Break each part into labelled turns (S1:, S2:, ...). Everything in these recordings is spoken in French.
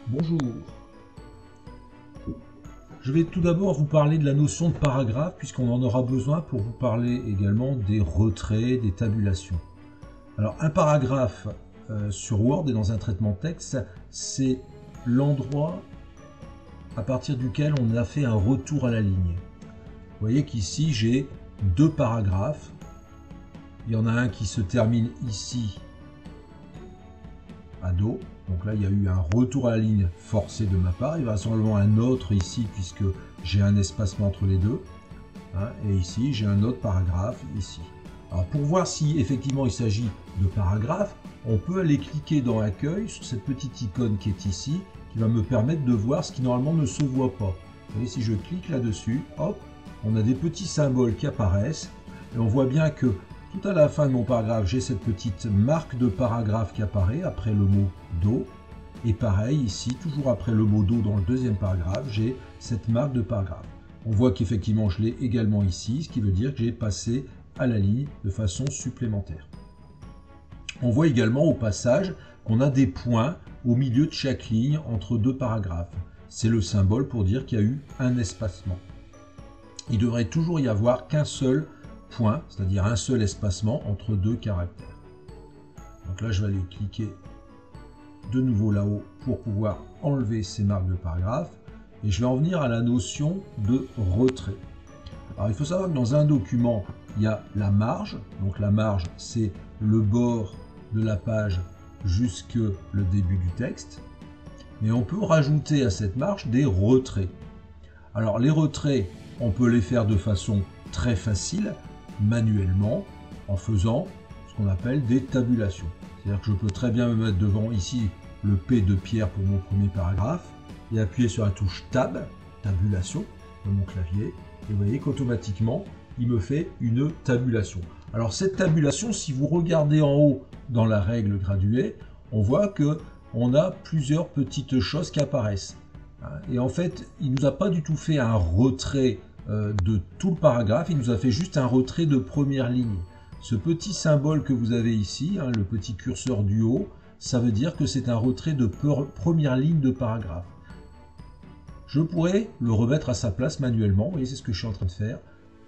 S1: Bonjour. Je vais tout d'abord vous parler de la notion de paragraphe, puisqu'on en aura besoin pour vous parler également des retraits, des tabulations. Alors, un paragraphe sur Word et dans un traitement de texte, c'est l'endroit à partir duquel on a fait un retour à la ligne. Vous voyez qu'ici, j'ai deux paragraphes. Il y en a un qui se termine ici à dos. Donc là, il y a eu un retour à la ligne forcé de ma part. Il y aura sûrement un autre ici, puisque j'ai un espacement entre les deux. Et ici, j'ai un autre paragraphe ici. Alors, pour voir si effectivement il s'agit de paragraphes, on peut aller cliquer dans Accueil sur cette petite icône qui est ici, qui va me permettre de voir ce qui normalement ne se voit pas. Vous voyez, si je clique là-dessus, hop, on a des petits symboles qui apparaissent. Et on voit bien que tout à la fin de mon paragraphe, j'ai cette petite marque de paragraphe qui apparaît après le mot dos. Et pareil, ici, toujours après le mot dos dans le deuxième paragraphe, j'ai cette marque de paragraphe. On voit qu'effectivement, je l'ai également ici, ce qui veut dire que j'ai passé à la ligne de façon supplémentaire. On voit également au passage qu'on a des points au milieu de chaque ligne entre deux paragraphes. C'est le symbole pour dire qu'il y a eu un espacement. Il devrait toujours y avoir qu'un seul point, c'est-à-dire un seul espacement entre deux caractères. Donc là, je vais aller cliquer de nouveau là-haut pour pouvoir enlever ces marques de paragraphe. Et je vais en venir à la notion de retrait. Alors, il faut savoir que dans un document, il y a la marge. Donc la marge, c'est le bord de la page jusque le début du texte. Mais on peut rajouter à cette marge des retraits. Alors les retraits, on peut les faire de façon très facile, manuellement, en faisant ce qu'on appelle des tabulations. C'est-à-dire que je peux très bien me mettre devant ici le P de Pierre pour mon premier paragraphe et appuyer sur la touche Tab, tabulation, de mon clavier. Et vous voyez qu'automatiquement, il me fait une tabulation. Alors cette tabulation, si vous regardez en haut dans la règle graduée, on voit qu'on a plusieurs petites choses qui apparaissent. Et en fait, il ne nous a pas du tout fait un retrait de tout le paragraphe, il nous a fait juste un retrait de première ligne. Ce petit symbole que vous avez ici, le petit curseur du haut, ça veut dire que c'est un retrait de première ligne de paragraphe. Je pourrais le remettre à sa place manuellement, vous voyez, c'est ce que je suis en train de faire,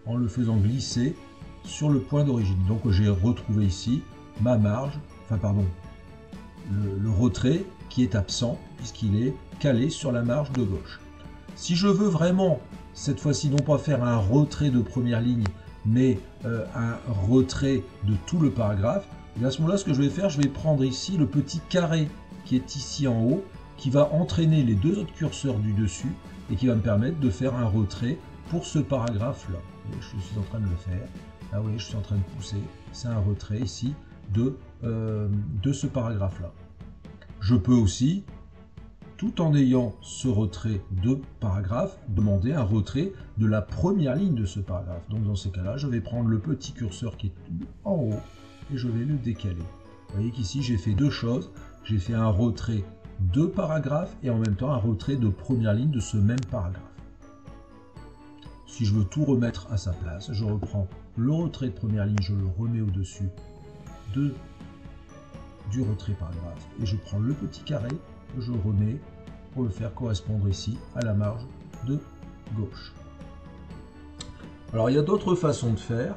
S1: en le faisant glisser sur le point d'origine. Donc j'ai retrouvé ici ma marge, le retrait qui est absent, puisqu'il est calé sur la marge de gauche. Si je veux vraiment, cette fois-ci, non pas faire un retrait de première ligne, mais un retrait de tout le paragraphe, et à ce moment-là, ce que je vais faire, je vais prendre ici le petit carré qui est ici en haut, qui va entraîner les deux autres curseurs du dessus, et qui va me permettre de faire un retrait pour ce paragraphe-là. Je suis en train de le faire. Là, vous voyez, je suis en train de pousser. C'est un retrait ici de ce paragraphe-là. Je peux aussi, tout en ayant ce retrait de paragraphe, demander un retrait de la première ligne de ce paragraphe. Donc dans ces cas-là, je vais prendre le petit curseur qui est en haut et je vais le décaler. Vous voyez qu'ici, j'ai fait deux choses. J'ai fait un retrait de paragraphe et en même temps un retrait de première ligne de ce même paragraphe. Si je veux tout remettre à sa place, je reprends le retrait de première ligne, je le remets au-dessus du retrait paragraphe et je prends le petit carré que je remets pour le faire correspondre ici à la marge de gauche. Alors il y a d'autres façons de faire.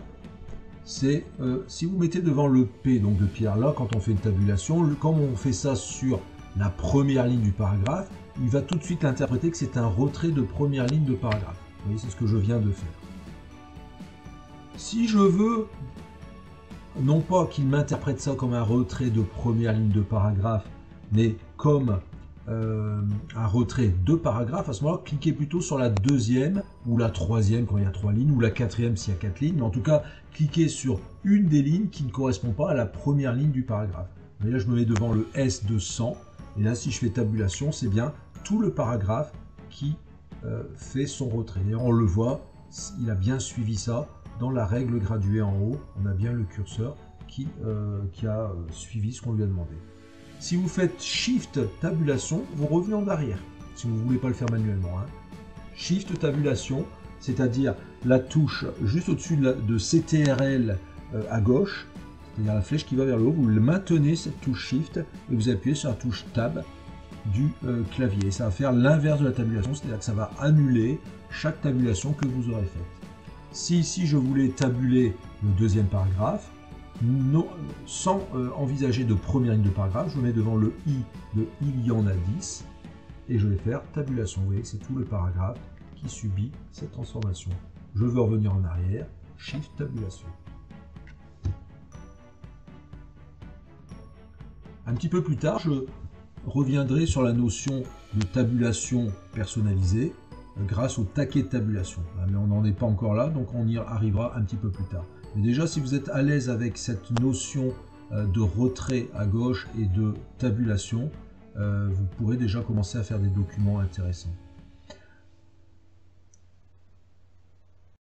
S1: C'est si vous mettez devant le P donc de Pierre là, quand on fait une tabulation, comme on fait ça sur la première ligne du paragraphe, il va tout de suite interpréter que c'est un retrait de première ligne de paragraphe. Vous voyez, c'est ce que je viens de faire. Si je veux, non pas qu'il m'interprète ça comme un retrait de première ligne de paragraphe, mais comme un retrait de paragraphe, à ce moment-là, cliquez plutôt sur la deuxième ou la troisième quand il y a 3 lignes, ou la quatrième s'il y a 4 lignes, mais en tout cas, cliquez sur une des lignes qui ne correspond pas à la première ligne du paragraphe. Et là, je me mets devant le S de 100, et là, si je fais tabulation, c'est bien tout le paragraphe qui fait son retrait. Et on le voit, il a bien suivi ça dans la règle graduée en haut, on a bien le curseur qui a suivi ce qu'on lui a demandé. Si vous faites Shift tabulation, vous revenez en arrière, si vous ne voulez pas le faire manuellement. Shift tabulation, c'est-à-dire la touche juste au-dessus de CTRL à gauche, c'est-à-dire la flèche qui va vers le haut, vous maintenez cette touche Shift et vous appuyez sur la touche Tab du clavier. Et ça va faire l'inverse de la tabulation, c'est-à-dire que ça va annuler chaque tabulation que vous aurez faite. Si ici je voulais tabuler le deuxième paragraphe, sans envisager de première ligne de paragraphe, je mets devant le i de il y en a 10 et je vais faire tabulation. Vous voyez que c'est tout le paragraphe qui subit cette transformation. Je veux revenir en arrière, Shift tabulation. Un petit peu plus tard, je reviendrai sur la notion de tabulation personnalisée grâce au taquet de tabulation. Mais on n'en est pas encore là, donc on y arrivera un petit peu plus tard. Mais déjà, si vous êtes à l'aise avec cette notion de retrait à gauche et de tabulation, vous pourrez déjà commencer à faire des documents intéressants.